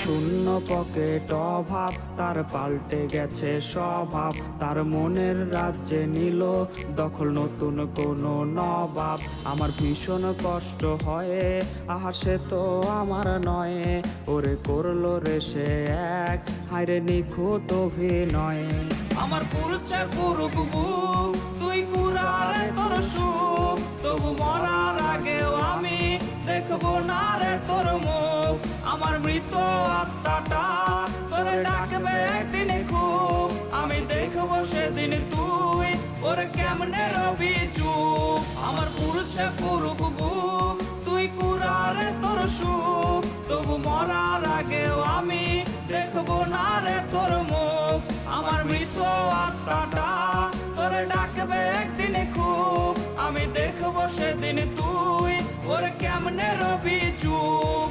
শূন্য পকেট অভাব, তার পাল্টে গেছে স্বভাব। তার মনের রাজ্যে নিল দখল নতুন কোনো নবাব। আমার ভীষণ কষ্ট হয়, আহা সে তো আমার নয়। ওরে করলো রে সে এক, হায়রে নিখুঁত অভিনয়। আমার পুরুষে পুরুক বুক, তুই কুড়ারে তোর সুখ। তবু মরার আগেও আমি দেখবো না রে তোর মুখ। আমার মৃত আত্মাটা তোরে ডাকবে একদিন খুব। আমি দেখবো সেদিন তুই ওরে কেমনে রবি চুপ। আমার পুরুষে পুরুক বুক, তুই কুড়ারে তোর সুখ। তবু মরার আগেও আমি দেখবো না রে তোর মুখ। আমার মৃত আত্মাটা তোরে ডাকবে একদিন খুব। আমি দেখবো সেদিন তুই ওরে কেমনে রবি চুপ।